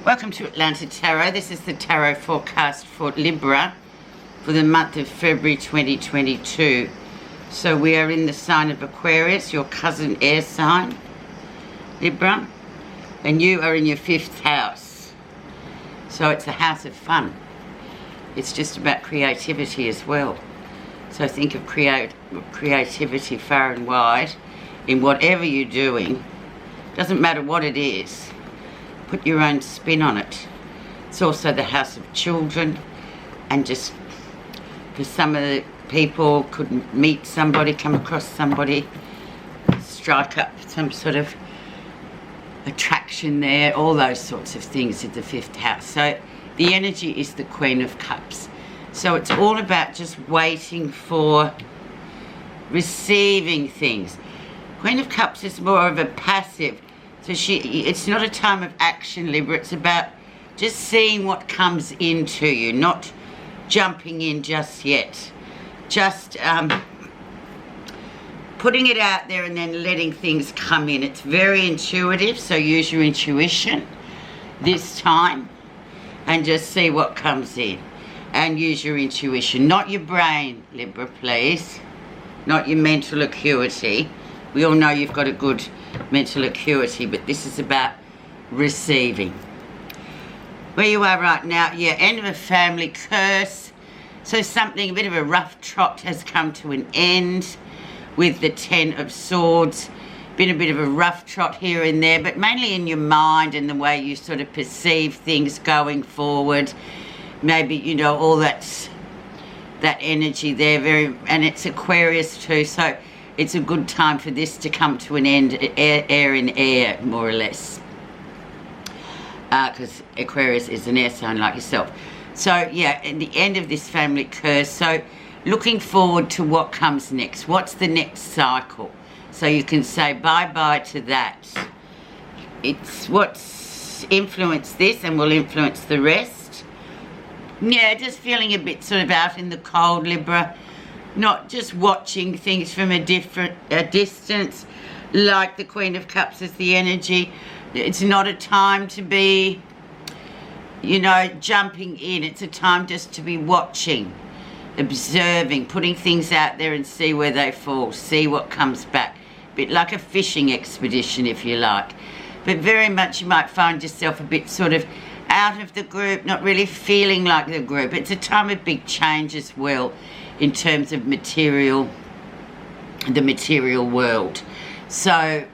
Welcome to Atlanta Tarot. This is the tarot forecast for Libra for the month of February 2022. So we are in the sign of Aquarius, your cousin air sign, Libra, and you are in your 5th house. So it's a house of fun. It's just about creativity as well. So think of creativity far and wide in whatever you're doing. Doesn't matter what it is. Put your own spin on it. It's also the house of children, and just for some of the people could meet somebody, come across somebody, strike up some sort of attraction there, all those sorts of things in the 5th house. So the energy is the Queen of Cups. So it's all about just waiting for receiving things. Queen of Cups is more of a passive. So it's not a time of action, Libra. It's about just seeing what comes into you, not jumping in just yet. Just putting it out there and then letting things come in. It's very intuitive, so use your intuition this time and just see what comes in. And use your intuition, not your brain, Libra, please. Not your mental acuity. We all know you've got a good mental acuity, but this is about receiving. Where you are right now, yeah, end of a family curse. So something, a bit of a rough trot has come to an end with the 10 of Swords. Been a bit of a rough trot here and there, but mainly in your mind and the way you sort of perceive things going forward. Maybe, you know, all that energy there, and it's Aquarius too, so it's a good time for this to come to an end, air in air, more or less. Because Aquarius is an air sign like yourself. So, yeah, at the end of this family curse, so looking forward to what comes next. What's the next cycle? So you can say bye-bye to that. It's what's influenced this and will influence the rest. Yeah, just feeling a bit sort of out in the cold, Libra. Not just watching things from a distance, like the Queen of Cups is the energy. It's not a time to be, you know, jumping in. It's a time just to be watching, observing, putting things out there and see where they fall, see what comes back. A bit like a fishing expedition, if you like. But very much you might find yourself a bit sort of out of the group, not really feeling like the group. It's a time of big change as well, in terms of the material world. So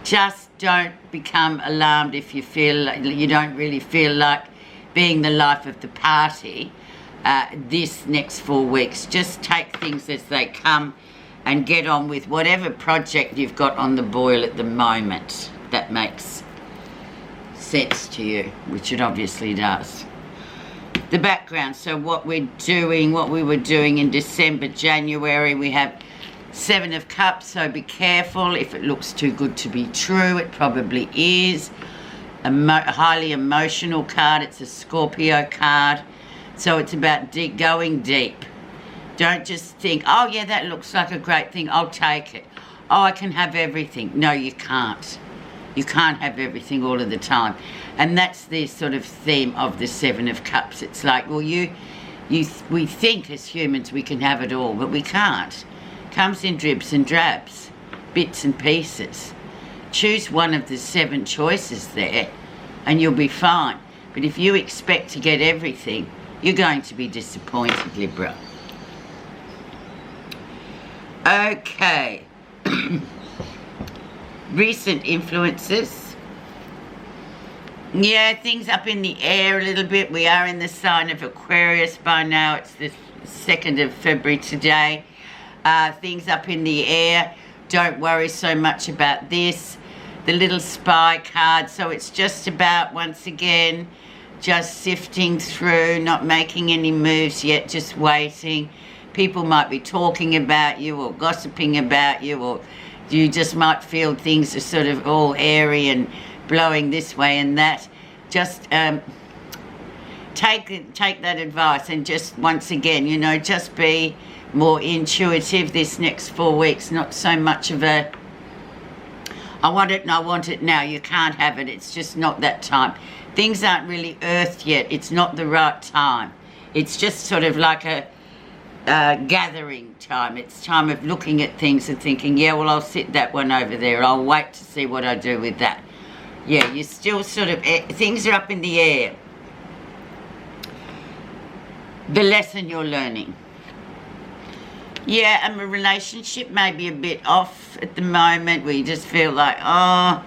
just don't become alarmed if you feel like you don't really feel like being the life of the party this next 4 weeks. Just take things as they come and get on with whatever project you've got on the boil at the moment. That makes sense to you, which it obviously does. The background, so what we were doing in December, January, we have 7 of Cups, so be careful. If it looks too good to be true, it probably is. A highly emotional card, it's a Scorpio card, so it's about going deep. Don't just think, oh yeah, that looks like a great thing, I'll take it. Oh, I can have everything. No, you can't. You can't have everything all of the time. And that's the sort of theme of the 7 of Cups. It's like, well, we think as humans we can have it all, but we can't. Comes in dribs and drabs, bits and pieces. Choose one of the 7 choices there and you'll be fine. But if you expect to get everything, you're going to be disappointed, Libra. Okay. Recent influences. Yeah, things up in the air a little bit. We are in the sign of Aquarius by now. It's the 2nd of February today. Things up in the air. Don't worry so much about this. The little spy card. So it's just about, once again, just sifting through, not making any moves yet, just waiting. People might be talking about you or gossiping about you, or you just might feel things are sort of all airy and blowing this way and that. Just take that advice and just, once again, you know, just be more intuitive this next 4 weeks. Not so much of a, I want it and I want it now. You can't have it. It's just not that time. Things aren't really earthed yet. It's not the right time. It's just sort of like a gathering time. It's time of looking at things and thinking, yeah, well, I'll sit that one over there. I'll wait to see what I do with that. Yeah, you're still sort of, things are up in the air. The lesson you're learning. Yeah, and a relationship may be a bit off at the moment where you just feel like, oh,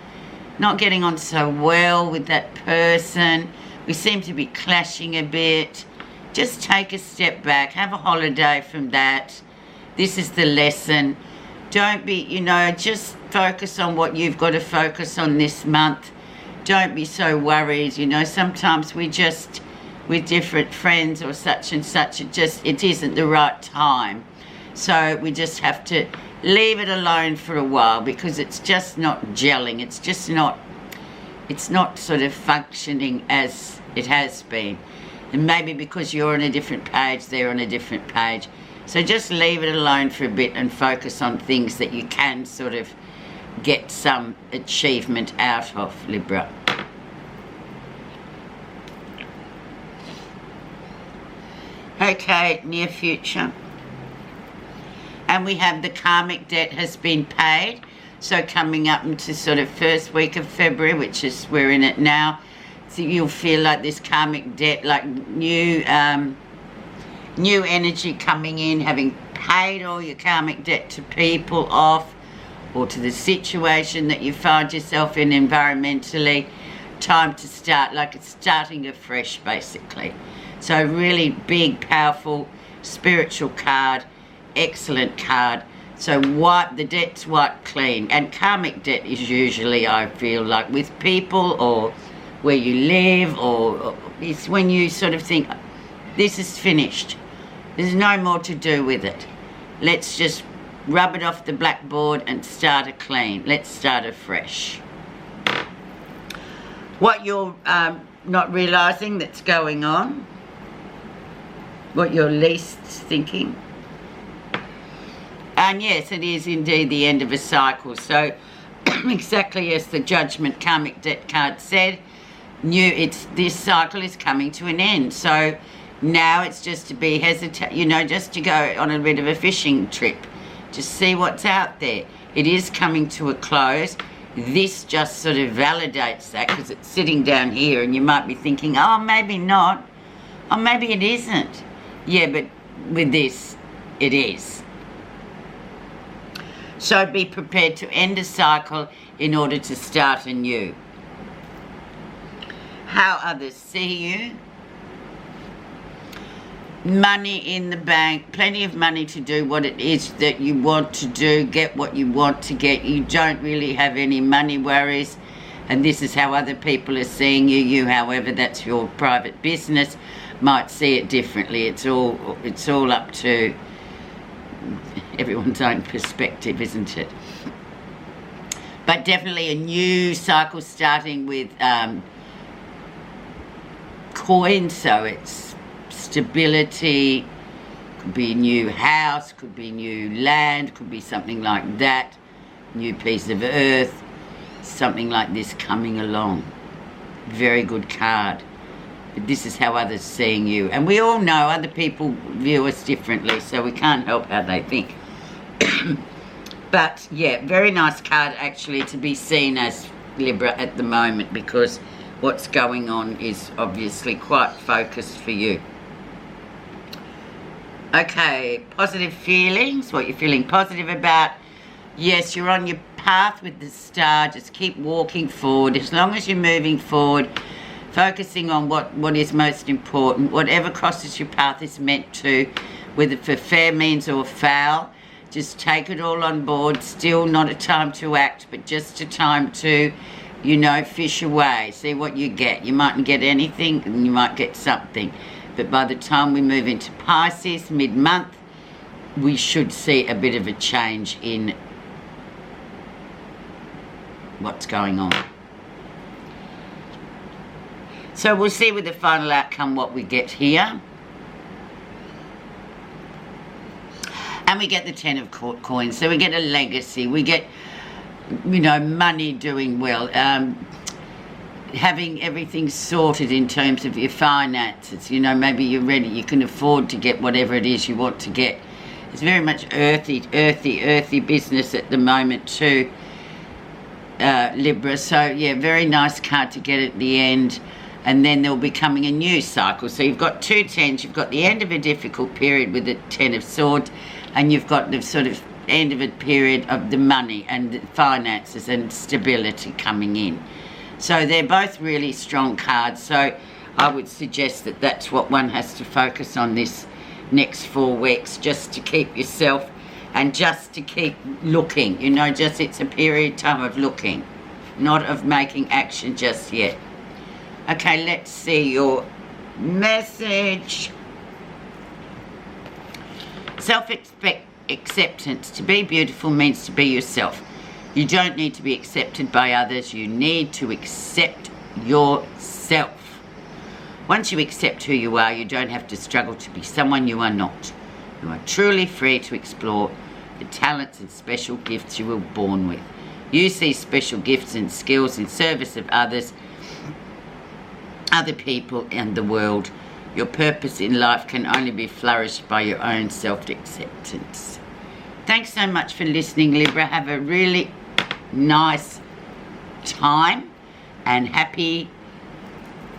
not getting on so well with that person. We seem to be clashing a bit. Just take a step back, have a holiday from that. This is the lesson. Don't be, you know, just focus on what you've got to focus on this month. Don't be so worried, you know. Sometimes we just, with different friends or such and such, it isn't the right time. So we just have to leave it alone for a while because it's just not gelling. It's just not, it's not sort of functioning as it has been. And maybe because you're on a different page, they're on a different page. So just leave it alone for a bit and focus on things that you can sort of get some achievement out of, Libra. Okay, near future. And we have the karmic debt has been paid. So coming up into sort of first week of February, which is, we're in it now. So you'll feel like this karmic debt, like new energy coming in, having paid all your karmic debt to people off or to the situation that you find yourself in environmentally. Time to start, like it's starting afresh basically. So really big, powerful, spiritual card, excellent card. So wipe, the debt's wiped clean. And karmic debt is usually, I feel like, with people or where you live, or it's when you sort of think, this is finished. There's no more to do with it. Let's just rub it off the blackboard and start it clean. Let's start afresh. What you're not realising that's going on, what you're least thinking. And yes, it is indeed the end of a cycle. So exactly as the Judgment karmic debt card said, this cycle is coming to an end. So now it's just to be hesitant, you know, just to go on a bit of a fishing trip, just see what's out there. It is coming to a close. This just sort of validates that because it's sitting down here and you might be thinking, oh, maybe not. Oh, maybe it isn't. Yeah, but with this, it is. So be prepared to end a cycle in order to start anew. How others see you. Money in the bank, plenty of money to do what it is that you want to do, get what you want to get. You don't really have any money worries, and this is how other people are seeing you. You, however, that's your private business, might see it differently. It's all up to everyone's own perspective, isn't it? But definitely a new cycle starting with coin, so it's stability, could be a new house, could be new land, could be something like that, new piece of earth, something like this coming along. Very good card. But this is how others seeing you. And we all know other people view us differently, so we can't help how they think. But yeah, very nice card actually to be seen as Libra at the moment, because what's going on is obviously quite focused for you. Okay, positive feelings, what you're feeling positive about. Yes, you're on your path with the star. Just keep walking forward. As long as you're moving forward, focusing on what is most important, whatever crosses your path is meant to, whether for fair means or foul. Just take it all on board. Still not a time to act, but just a time to, you know, fish away. See what you get. You mightn't get anything and you might get something. But by the time we move into Pisces, mid-month, we should see a bit of a change in what's going on. So we'll see with the final outcome what we get here. And we get the 10 of coins. So we get a legacy. We get money doing well, having everything sorted in terms of your finances. Maybe you're ready, you can afford to get whatever it is you want to get. It's very much earthy business at the moment too, Libra. So yeah, very nice card to get at the end. And then there'll be coming a new cycle. So you've got 2 tens, you've got the end of a difficult period with the 10 of swords, and you've got the sort of end of a period of the money and the finances and stability coming in. So they're both really strong cards. So I would suggest that that's what one has to focus on this next 4 weeks, just to keep yourself and just to keep looking. It's a period time of looking, not of making action just yet. Okay, let's see your message. Self-acceptance. To be beautiful means to be yourself. You don't need to be accepted by others. You need to accept yourself. Once you accept who you are, you don't have to struggle to be someone you are not. You are truly free to explore the talents and special gifts you were born with. Use these special gifts and skills in service of others, other people and the world. Your purpose in life can only be flourished by your own self-acceptance. Thanks so much for listening, Libra. Have a really nice time and happy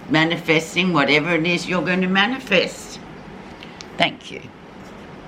manifesting whatever it is you're going to manifest. Thank you.